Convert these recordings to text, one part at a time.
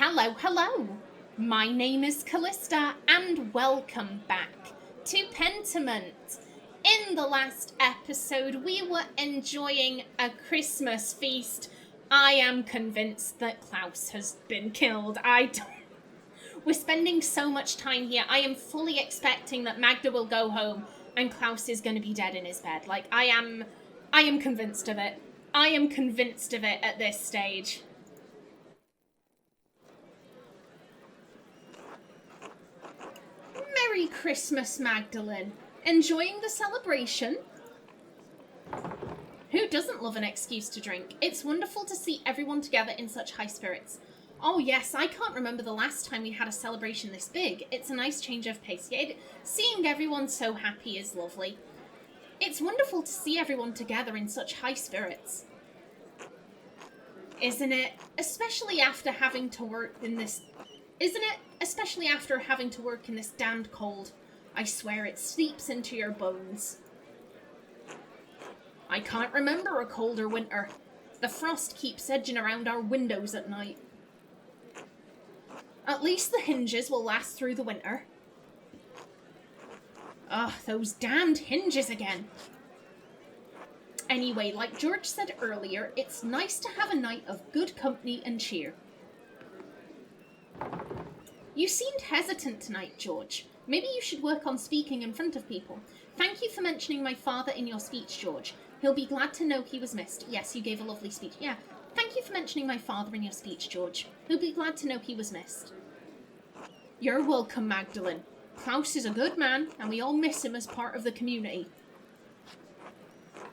Hello, hello! My name is Callista, and welcome back to Pentiment. In the last episode, we were enjoying a Christmas feast. I am convinced that Klaus has been killed. We're spending so much time here. I am fully expecting that Magda will go home and Klaus is going to be dead in his bed. I am convinced of it. I am convinced of it at this stage. Merry Christmas, Magdalene. Enjoying the celebration? Who doesn't love an excuse to drink? It's wonderful to see everyone together in such high spirits. Oh yes, I can't remember the last time we had a celebration this big. It's a nice change of pace. Seeing everyone so happy is lovely. It's wonderful to see everyone together in such high spirits. Isn't it? Especially after having to work in this damned cold. I swear it seeps into your bones. I can't remember a colder winter. The frost keeps edging around our windows at night. At least the hinges will last through the winter. Ugh, those damned hinges again. Anyway, like George said earlier, it's nice to have a night of good company and cheer. You seemed hesitant tonight, George. Maybe you should work on speaking in front of people. Thank you for mentioning my father in your speech, George. He'll be glad to know he was missed. Yes, you gave a lovely speech. Yeah, thank you for mentioning my father in your speech, George. He'll be glad to know he was missed. You're welcome, Magdalene. Klaus is a good man, and we all miss him as part of the community.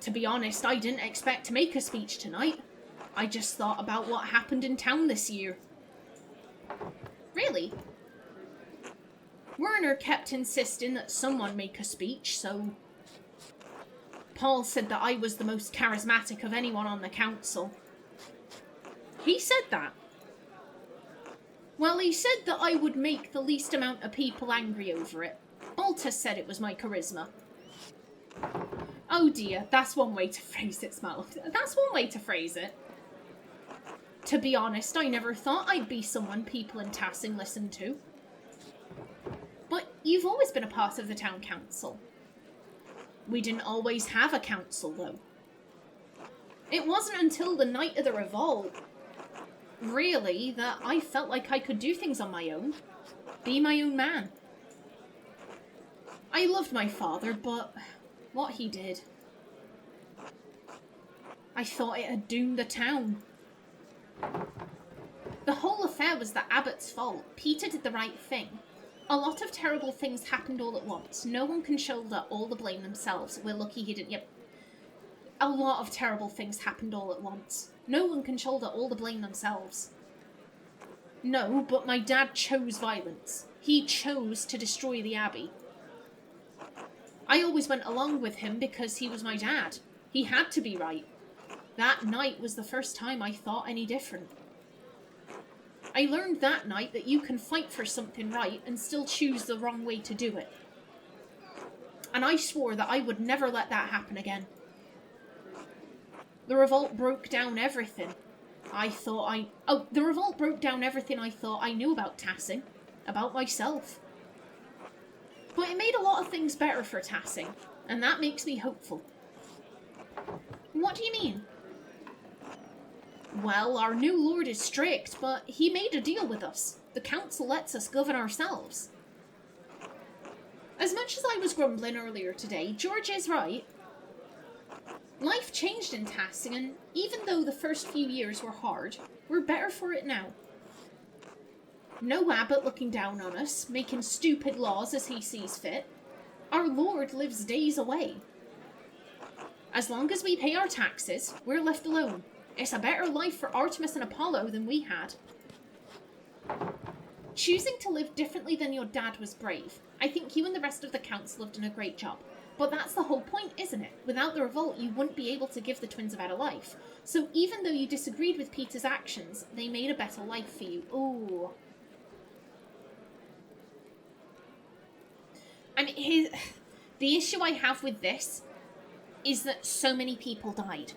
To be honest, I didn't expect to make a speech tonight. I just thought about what happened in town this year. Really? Werner kept insisting that someone make a speech, so... Paul said that I was the most charismatic of anyone on the council. He said that? Well, he said that I would make the least amount of people angry over it. Alta said it was my charisma. Oh dear, that's one way to phrase it, Smile. That's one way to phrase it. To be honest, I never thought I'd be someone people in Tassing listened to. But you've always been a part of the town council. We didn't always have a council, though. It wasn't until the night of the revolt, really, that I felt like I could do things on my own. Be my own man. I loved my father, but what he did... I thought it had doomed the town. The whole affair was the abbot's fault. Peter did the right thing. A lot of terrible things happened all at once. No one can shoulder all the blame themselves. We're lucky he didn't... Yep. A lot of terrible things happened all at once. No one can shoulder all the blame themselves. No, but my dad chose violence. He chose to destroy the abbey. I always went along with him because he was my dad. He had to be right. That night was the first time I thought any different. I learned that night that you can fight for something right and still choose the wrong way to do it. And I swore that I would never let that happen again. The revolt broke down everything. The revolt broke down everything I thought I knew about Tassing, about myself. But it made a lot of things better for Tassing, and that makes me hopeful. What do you mean? Well, our new lord is strict, but he made a deal with us. The council lets us govern ourselves. As much as I was grumbling earlier today, George is right. Life changed in Tassing, and even though the first few years were hard, we're better for it now. No abbot looking down on us, making stupid laws as he sees fit. Our lord lives days away. As long as we pay our taxes, we're left alone. It's a better life for Artemis and Apollo than we had. Choosing to live differently than your dad was brave. I think you and the rest of the council have done a great job. But that's the whole point, isn't it? Without the revolt, you wouldn't be able to give the twins a better life. So even though you disagreed with Peter's actions, they made a better life for you. Ooh. I mean, the issue I have with this is that so many people died.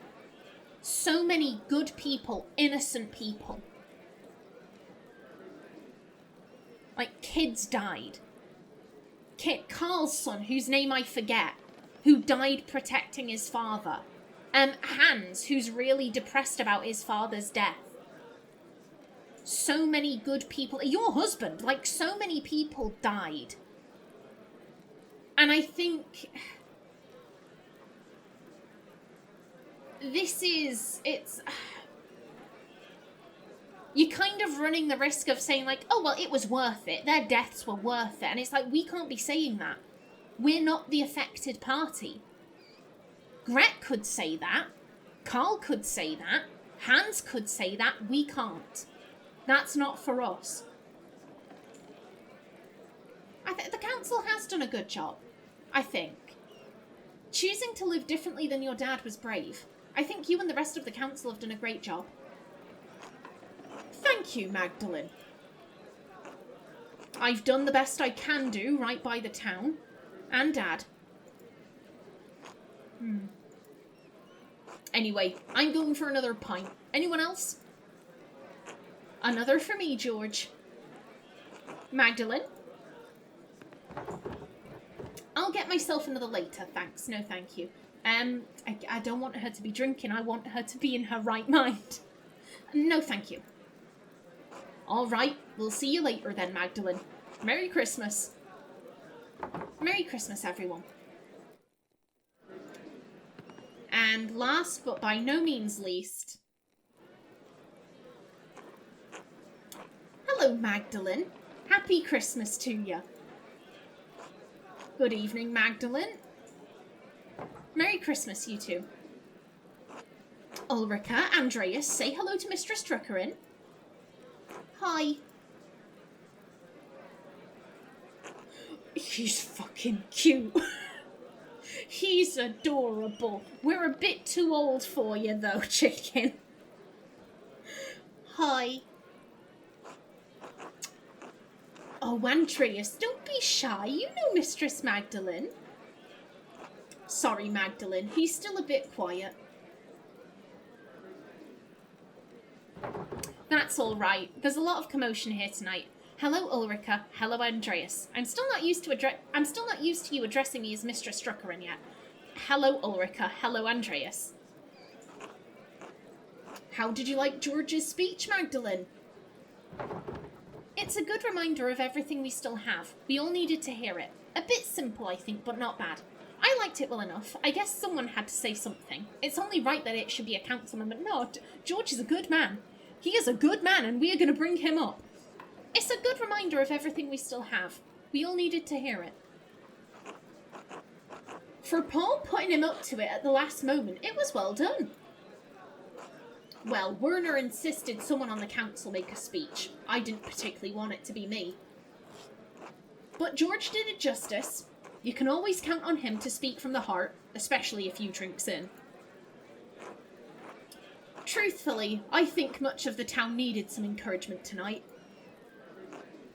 So many good people, innocent people. Like, kids died. Carl's son, whose name I forget, who died protecting his father. Hans, who's really depressed about his father's death. So many good people. Your husband, like, so many people died. And I think you're kind of running the risk of saying, like, oh, well, it was worth it. Their deaths were worth it. And it's like, we can't be saying that. We're not the affected party. Gret could say that. Karl could say that. Hans could say that. We can't. That's not for us. The council has done a good job, I think. Choosing to live differently than your dad was brave. I think you and the rest of the council have done a great job. Thank you, Magdalene. I've done the best I can do right by the town. And Dad. Anyway, I'm going for another pint. Anyone else? Another for me, George. Magdalene? I'll get myself another later, thanks. No, thank you. I don't want her to be drinking. I want her to be in her right mind. No, thank you. All right, we'll see you later then, Magdalene. Merry Christmas. Merry Christmas, everyone. And last, but by no means least... Hello, Magdalene. Happy Christmas to you. Good evening, Magdalene. Merry Christmas, you two. Ulrika, Andreas, say hello to Mistress Druckerin. Hi. He's fucking cute. He's adorable. We're a bit too old for you, though, chicken. Hi. Oh, Andreas, don't be shy. You know Mistress Magdalene. Sorry, Magdalene. He's still a bit quiet. That's all right. There's a lot of commotion here tonight. Hello, Ulrika. Hello, Andreas. I'm still not used to you addressing me as Mistress Druckerin yet. Hello, Ulrika. Hello, Andreas. How did you like George's speech, Magdalene? It's a good reminder of everything we still have. We all needed to hear it. A bit simple, I think, but not bad. I liked it well enough. I guess someone had to say something. It's only right that it should be a councilman, but no, George is a good man. He is a good man, and we are going to bring him up. It's a good reminder of everything we still have. We all needed to hear it. For Paul putting him up to it at the last moment, it was well done. Well, Werner insisted someone on the council make a speech. I didn't particularly want it to be me. But George did it justice. You can always count on him to speak from the heart, especially a few drinks in. Truthfully, I think much of the town needed some encouragement tonight.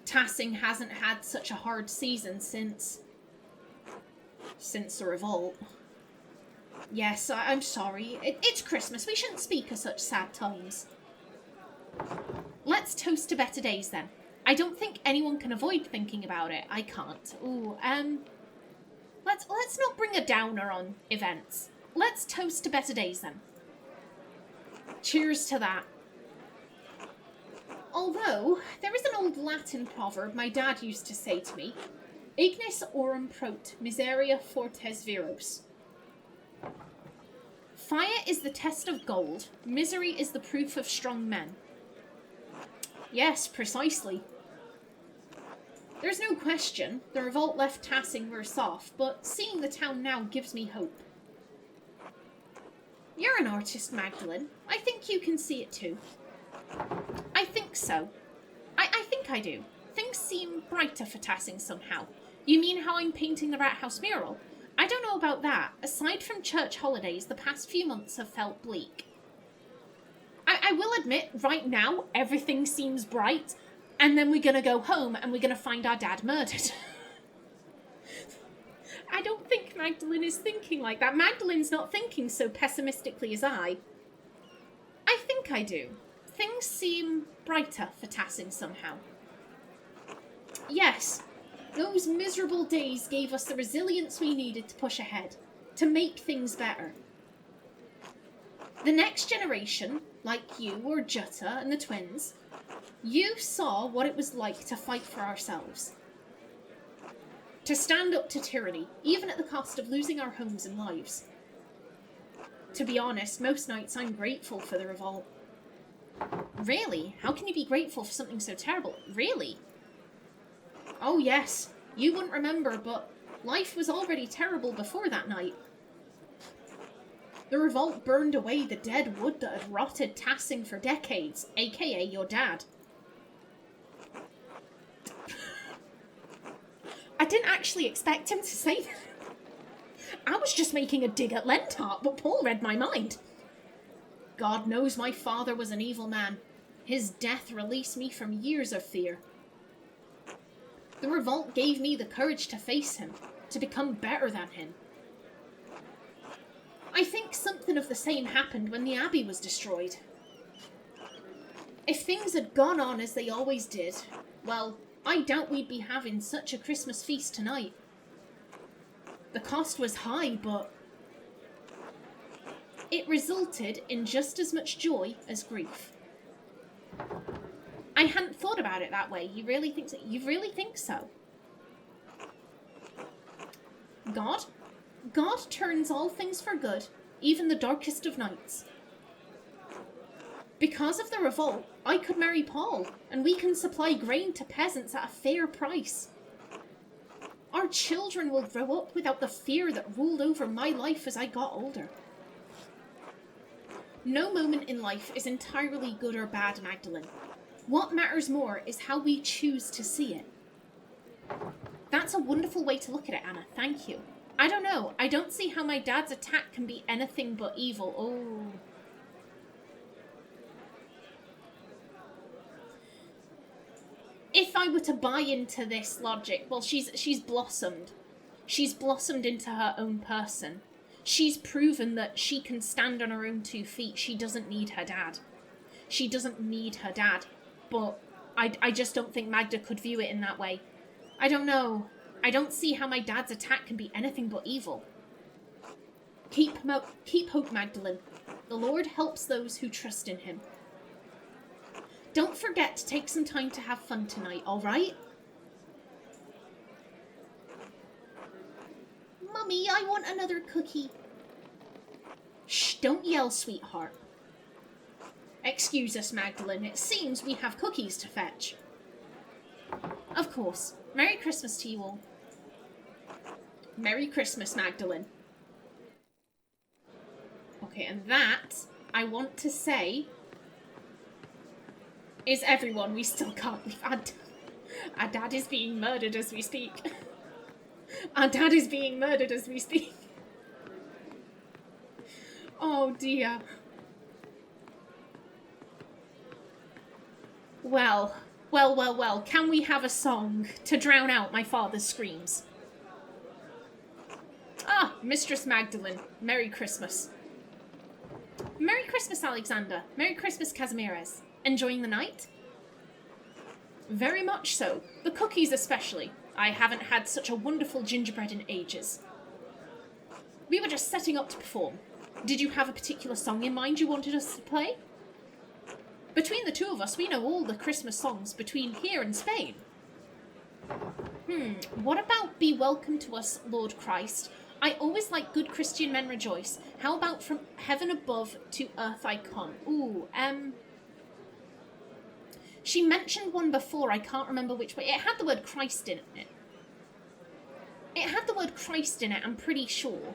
Tassing hasn't had such a hard season since the revolt. Yes, I'm sorry. It's Christmas. We shouldn't speak of such sad times. Let's toast to better days, then. I don't think anyone can avoid thinking about it. I can't. Ooh, let's not bring a downer on events. Let's toast to better days, then. Cheers to that. Although, there is an old Latin proverb my dad used to say to me. Ignis aurum prot, miseria fortes viros. Fire is the test of gold. Misery is the proof of strong men. Yes, precisely. There's no question. The revolt left Tassing worse off, but seeing the town now gives me hope. You're an artist, Magdalene. I think you can see it too. I think so. I think I do. Things seem brighter for Tassing somehow. You mean how I'm painting the Rat House mural? I don't know about that. Aside from church holidays, the past few months have felt bleak. I will admit, right now, everything seems bright, and then we're gonna go home and we're gonna find our dad murdered. I don't think Magdalene is thinking like that. Magdalene's not thinking so pessimistically as I. I think I do. Things seem brighter for Tassing somehow. Yes, those miserable days gave us the resilience we needed to push ahead, to make things better. The next generation, like you or Jutta and the twins, you saw what it was like to fight for ourselves. To stand up to tyranny, even at the cost of losing our homes and lives. To be honest, most nights I'm grateful for the revolt. Really? How can you be grateful for something so terrible? Really? Oh yes, you wouldn't remember, but life was already terrible before that night. The revolt burned away the dead wood that had rotted Tassing for decades, aka your dad. I didn't actually expect him to say that. I was just making a dig at Lentart, but Paul read my mind. God knows my father was an evil man. His death released me from years of fear. The revolt gave me the courage to face him, to become better than him. I think something of the same happened when the Abbey was destroyed. If things had gone on as they always did, well, I doubt we'd be having such a Christmas feast tonight. The cost was high, but it resulted in just as much joy as grief. I hadn't thought about it that way. You really think so? You really think so? God turns all things for good, even the darkest of nights. Because of the revolt, I could marry Paul, and we can supply grain to peasants at a fair price. Our children will grow up without the fear that ruled over my life as I got older. No moment in life is entirely good or bad, Magdalene. What matters more is how we choose to see it. That's a wonderful way to look at it, Anna. Thank you. I don't know. I don't see how my dad's attack can be anything but evil. Oh. If I were to buy into this logic, well, she's blossomed. She's blossomed into her own person. She's proven that she can stand on her own 2 feet. She doesn't need her dad. She doesn't need her dad. But I just don't think Magda could view it in that way. I don't know. I don't see how my dad's attack can be anything but evil. Keep hope, Magdalene. The Lord helps those who trust in him. Don't forget to take some time to have fun tonight, alright? Mummy, I want another cookie. Shh, don't yell, sweetheart. Excuse us, Magdalene. It seems we have cookies to fetch. Of course. Merry Christmas to you all. Merry Christmas, Magdalene. Okay, and that, I want to say, is everyone. We still can't. Our dad is being murdered as we speak. Our dad is being murdered as we speak. Oh dear. Well. Can we have a song to drown out my father's screams? Ah, Mistress Magdalene. Merry Christmas. Merry Christmas, Alexander. Merry Christmas, Kazimierz. Enjoying the night? Very much so. The cookies especially. I haven't had such a wonderful gingerbread in ages. We were just setting up to perform. Did you have a particular song in mind you wanted us to play? Between the two of us, we know all the Christmas songs between here and Spain. What about Be Welcome to Us, Lord Christ? I always like Good Christian Men Rejoice. How about From Heaven Above to Earth I Come? Ooh, she mentioned one before, I can't remember which way. It had the word Christ in it. It had the word Christ in it, I'm pretty sure.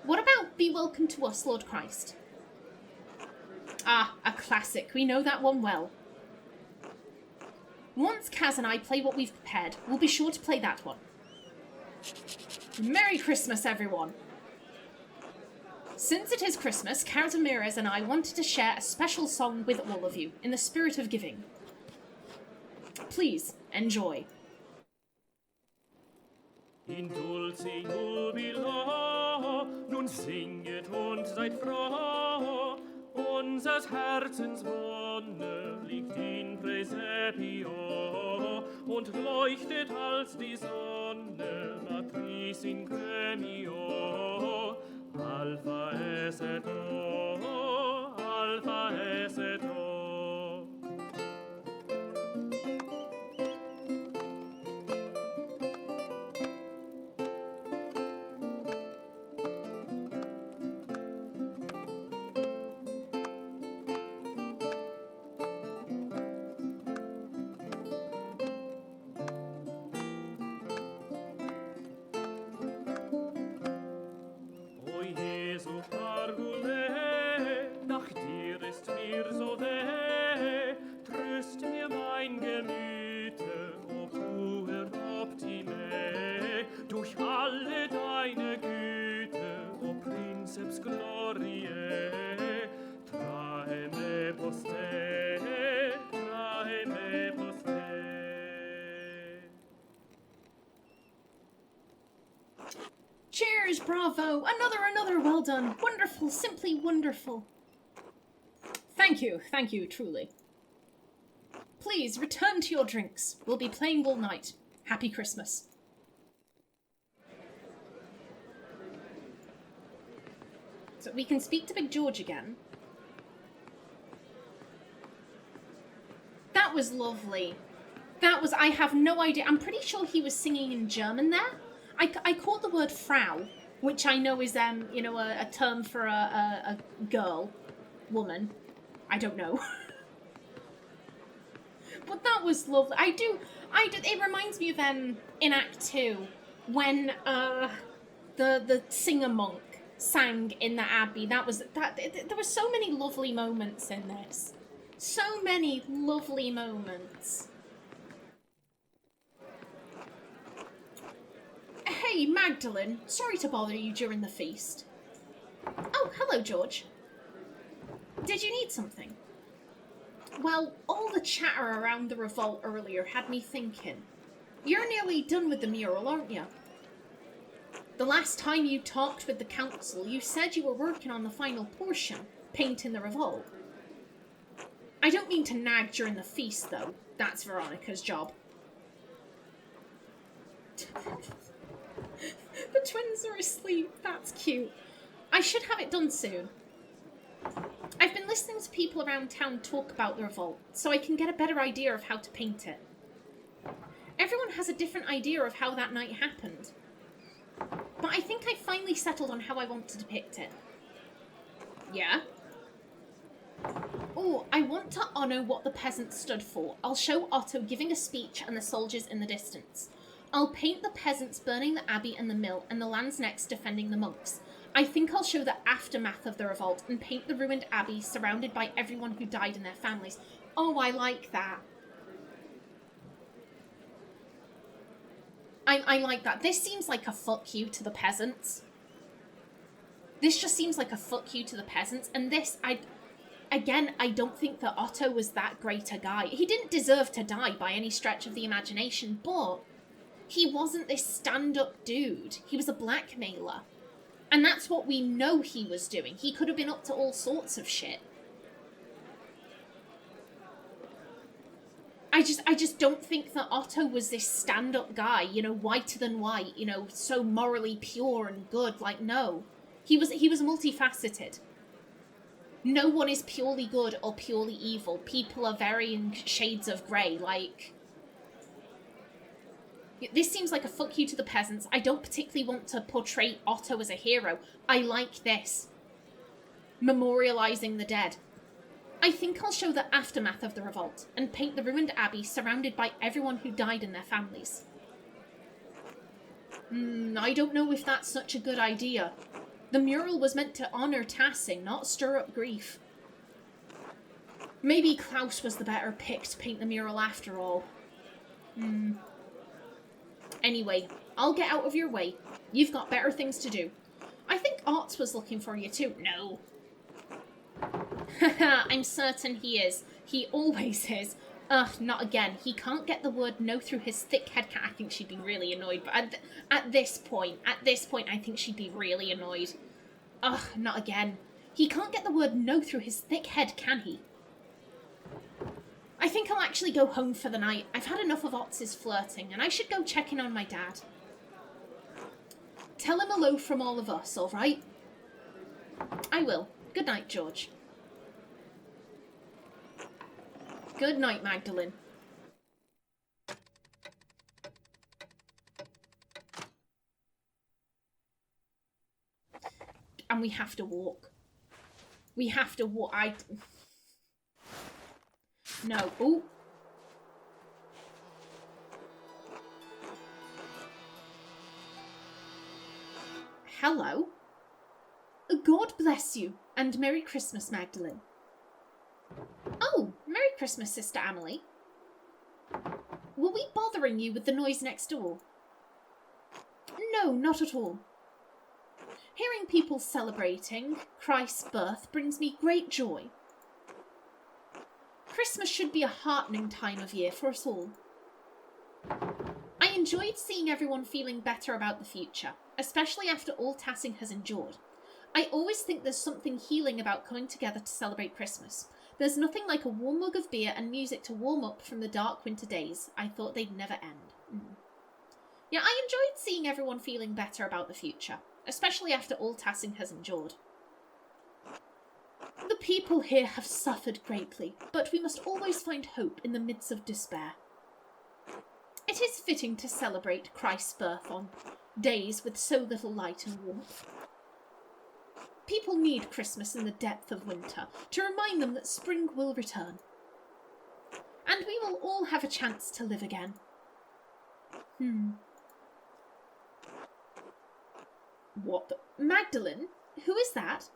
What about Be Welcome to Us, Lord Christ? Ah, a classic. We know that one well. Once Kaz and I play what we've prepared, we'll be sure to play that one. Merry Christmas, everyone! Since it is Christmas, Kazimierz and I wanted to share a special song with all of you, in the spirit of giving. Please, enjoy. In dulce jubilo, nun singet und seid froh, unsers Herzens Wonne liegt in Praesepio, und leuchtet als die Sonne, matris in gremio, alpha es et o, alpha es et o. O Jesu Parvule, nach dir ist mir so weh, tröst mir mein Gemüte, o puer optime, durch alle deine Güte, o Princeps Gloriae, trae me poste, trae me poste. Cheers, bravo! Another, well done. Wonderful, simply wonderful. Thank you, truly. Please, return to your drinks. We'll be playing all night. Happy Christmas. So we can speak to Big George again. That was lovely. I have no idea. I'm pretty sure he was singing in German there. I caught the word Frau, which I know is, a term for a girl, woman. I don't know. But that was lovely. It reminds me of, in Act 2, when, the singer monk sang in the abbey. There were so many lovely moments in this. So many lovely moments. Hey, Magdalene. Sorry to bother you during the feast. Oh, hello, George. Did you need something? Well, all the chatter around the revolt earlier had me thinking. You're nearly done with the mural, aren't you? The last time you talked with the council, you said you were working on the final portion, painting the revolt. I don't mean to nag during the feast, though. That's Veronica's job. The twins are asleep. That's cute. I should have it done soon. I've been listening to people around town talk about the revolt, so I can get a better idea of how to paint it. Everyone has a different idea of how that night happened. But I think I finally settled on how I want to depict it. Yeah? Oh, I want to honour what the peasants stood for. I'll show Otto giving a speech and the soldiers in the distance. I'll paint the peasants burning the abbey and the mill, and the lanzknechts defending the monks. I think I'll show the aftermath of the revolt and paint the ruined abbey surrounded by everyone who died and their families. Oh, I like that. I like that. This seems like a fuck you to the peasants. This just seems like a fuck you to the peasants. And this, I don't think that Otto was that great a guy. He didn't deserve to die by any stretch of the imagination, but he wasn't this stand-up dude. He was a blackmailer. And that's what we know he was doing. He could have been up to all sorts of shit. I just don't think that Otto was this stand-up guy, whiter than white, so morally pure and good. Like, no. He was multifaceted. No one is purely good or purely evil. People are varying shades of grey, like... This seems like a fuck you to the peasants. I don't particularly want to portray Otto as a hero. I like this. Memorialising the dead. I think I'll show the aftermath of the revolt and paint the ruined abbey surrounded by everyone who died and their families. I don't know if that's such a good idea. The mural was meant to honour Tassing, not stir up grief. Maybe Klaus was the better pick to paint the mural after all. Anyway, I'll get out of your way. You've got better things to do. I think Arts was looking for you too. No. I'm certain he is. He always is. Ugh, not again. He can't get the word no through his thick head. I think she'd be really annoyed. But at this point, I think she'd be really annoyed. Ugh, not again. He can't get the word no through his thick head, can he? I think I'll actually go home for the night. I've had enough of Otz's flirting, and I should go check in on my dad. Tell him hello from all of us, all right? I will. Good night, George. Good night, Magdalene. And we have to walk. We have to walk. No. Ooh. Hello. God bless you, and Merry Christmas, Magdalene. Oh, Merry Christmas, Sister Amelie. Were we bothering you with the noise next door? No, not at all. Hearing people celebrating Christ's birth brings me great joy. Christmas should be a heartening time of year for us all. I enjoyed seeing everyone feeling better about the future, especially after all Tassing has endured. I always think there's something healing about coming together to celebrate Christmas. There's nothing like a warm mug of beer and music to warm up from the dark winter days. I thought they'd never end. Yeah, I enjoyed seeing everyone feeling better about the future, especially after all Tassing has endured. The people here have suffered greatly, but we must always find hope in the midst of despair. It is fitting to celebrate Christ's birth on days with so little light and warmth. People need Christmas in the depth of winter to remind them that spring will return. And we will all have a chance to live again. What the... Magdalene? Who is that?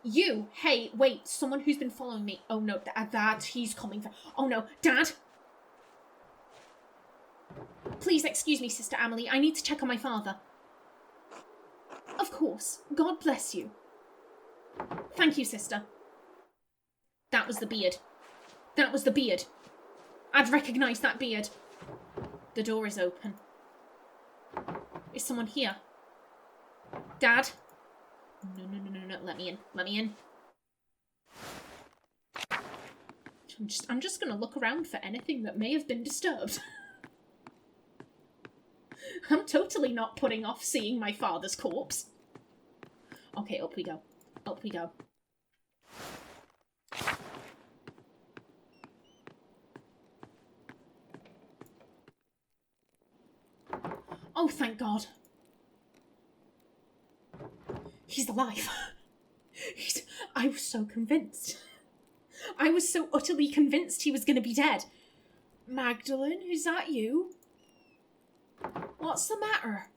You! Hey, wait, someone who's been following me. Oh no, Dad, he's coming for... Oh no, Dad! Please excuse me, Sister Amelie, I need to check on my father. Of course. God bless you. Thank you, Sister. That was the beard. That was the beard. I'd recognise that beard. The door is open. Is someone here? Dad? No. Let me in. Let me in. I'm just going to look around for anything that may have been disturbed. I'm totally not putting off seeing my father's corpse. Okay, up we go. Up we go. Oh, thank God. He's alive. I was so convinced. I was so utterly convinced he was going to be dead. Magdalene, is that you? What's the matter?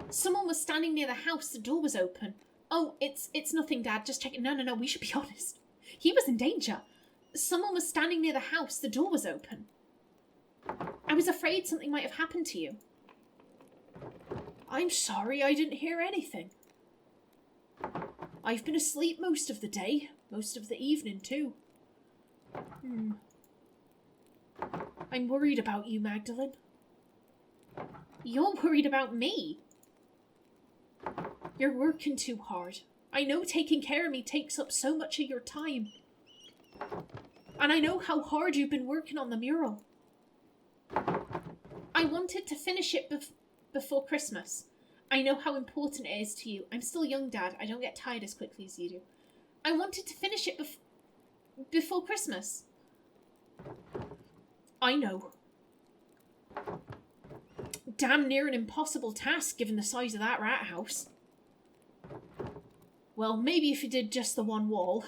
Someone was standing near the house. The door was open. Oh, it's nothing, Dad. Just checking. No. We should be honest. He was in danger. Someone was standing near the house. The door was open. I was afraid something might have happened to you. I'm sorry, I didn't hear anything. I've been asleep most of the day. Most of the evening, too. I'm worried about you, Magdalene. You're worried about me? You're working too hard. I know taking care of me takes up so much of your time. And I know how hard you've been working on the mural. I wanted to finish it before Christmas. I know how important it is to you. I'm still young, Dad. I don't get tired as quickly as you do. I wanted to finish it before Christmas. I know. Damn near an impossible task given the size of that rat house. Well, maybe if you did just the one wall.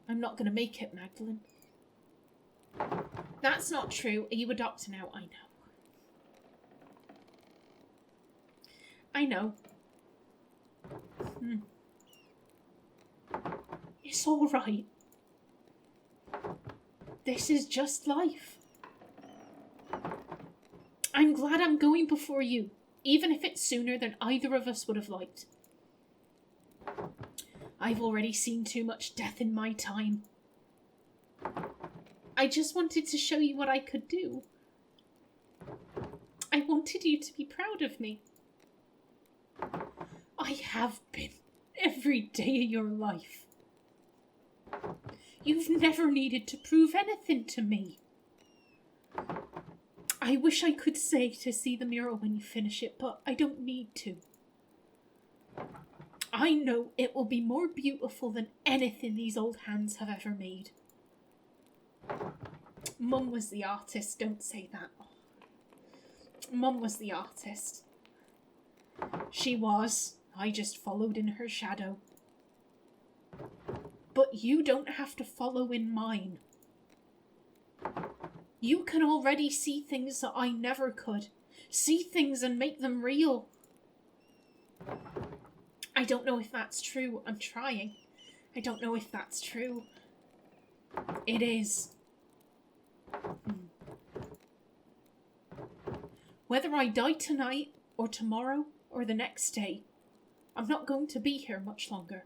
I'm not going to make it, Magdalene. That's not true. Are you a doctor now? I know. It's all right. This is just life. I'm glad I'm going before you, even if it's sooner than either of us would have liked. I've already seen too much death in my time. I just wanted to show you what I could do. I wanted you to be proud of me. I have been every day of your life. You've never needed to prove anything to me. I wish I could say to see the mural when you finish it, but I don't need to. I know it will be more beautiful than anything these old hands have ever made. Mum was the artist, don't say that. Mum was the artist. She was. I just followed in her shadow. But you don't have to follow in mine. You can already see things that I never could. See things and make them real. I don't know if that's true. I'm trying. I don't know if that's true. It is. Whether I die tonight, or tomorrow, or the next day, I'm not going to be here much longer.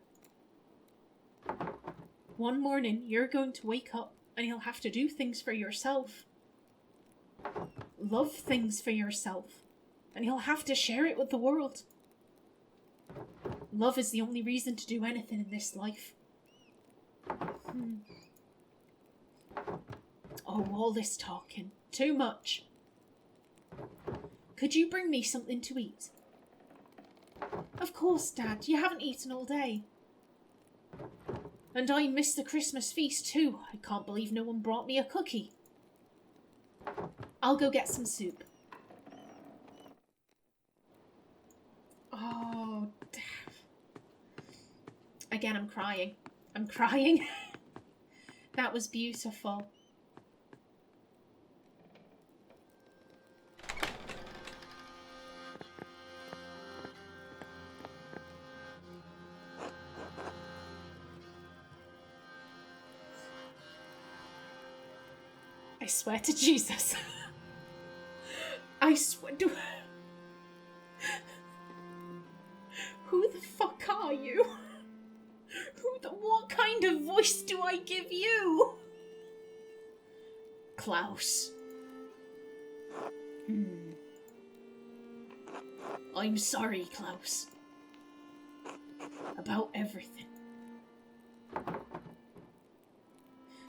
One morning, you're going to wake up, and you'll have to do things for yourself. Love things for yourself, and you'll have to share it with the world. Love is the only reason to do anything in this life. Oh, all this talking. Too much. Could you bring me something to eat? Of course, Dad. You haven't eaten all day. And I missed the Christmas feast too. I can't believe no one brought me a cookie. I'll go get some soup. Oh, damn. Again, I'm crying. I'm crying. That was beautiful. I swear to Jesus. I swear to... Who the fuck are you? What kind of voice do I give you? Klaus. I'm sorry, Klaus. About everything.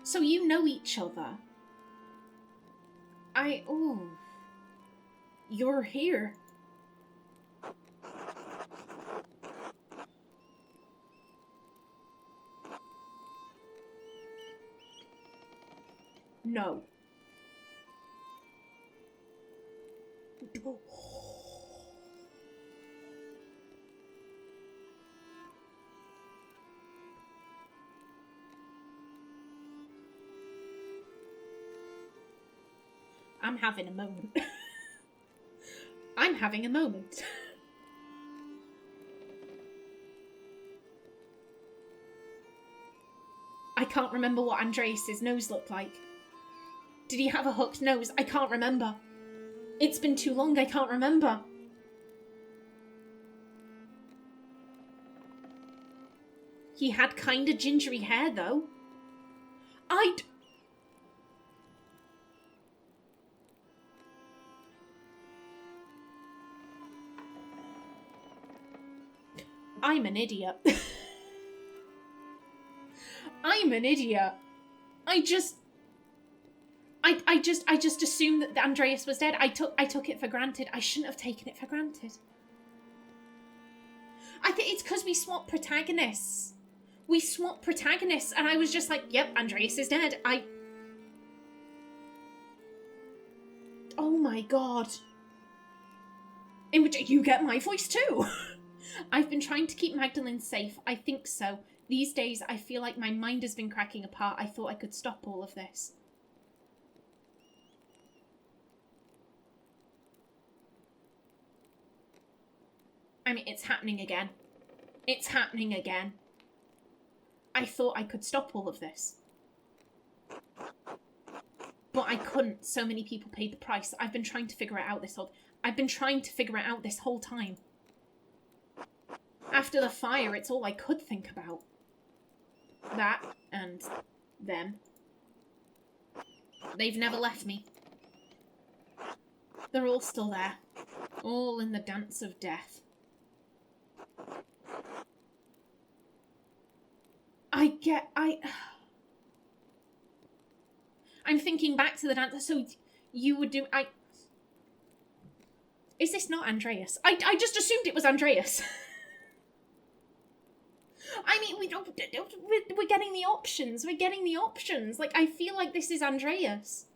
So you know each other? Oh. You're here. No. I'm having a moment. I'm having a moment. I can't remember what Andreas's nose looked like. Did he have a hooked nose? I can't remember. It's been too long, I can't remember. He had kinda gingery hair, though. I'm an idiot. I'm an idiot. I just assumed that Andreas was dead. I took it for granted. I shouldn't have taken it for granted. I think it's because we swapped protagonists. We swapped protagonists, and I was just like, yep, Andreas is dead. Oh my god. In which you get my voice too. I've been trying to keep Magdalene safe. I think so. These days, I feel like my mind has been cracking apart. I thought I could stop all of this. I mean, it's happening again. It's happening again. I thought I could stop all of this. But I couldn't. So many people paid the price. I've been trying to figure it out this whole time. After the fire, it's all I could think about. That and them. They've never left me. They're all still there. All in the dance of death. I'm thinking back to the dance. So you would do... Is this not Andreas? I just assumed it was Andreas. I mean, we're getting the options. We're getting the options. Like, I feel like this is Andreas.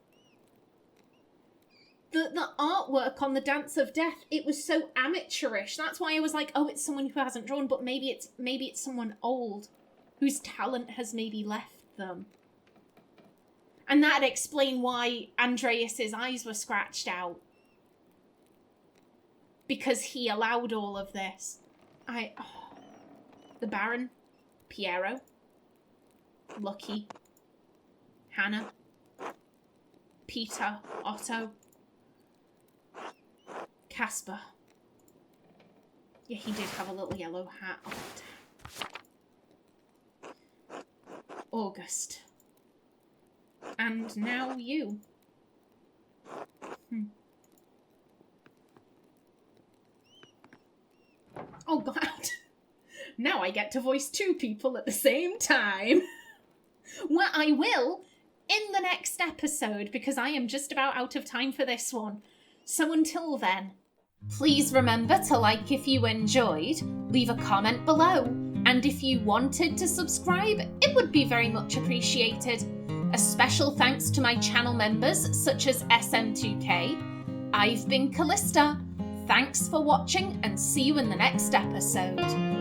The artwork on the Dance of Death, it was so amateurish. That's why I was like, oh, it's someone who hasn't drawn, but maybe it's someone old whose talent has maybe left them. And that'd explain why Andreas's eyes were scratched out. Because he allowed all of this. The Baron, Piero, Lucky, Hannah, Peter, Otto, Casper. Yeah, he did have a little yellow hat on. August. And now you. Oh god. Now I get to voice 2 people at the same time. Well, I will in the next episode, because I am just about out of time for this one. So until then, please remember to like if you enjoyed, leave a comment below, and if you wanted to subscribe, it would be very much appreciated. A special thanks to my channel members such as SM2K. I've been Kallista. Thanks for watching and see you in the next episode.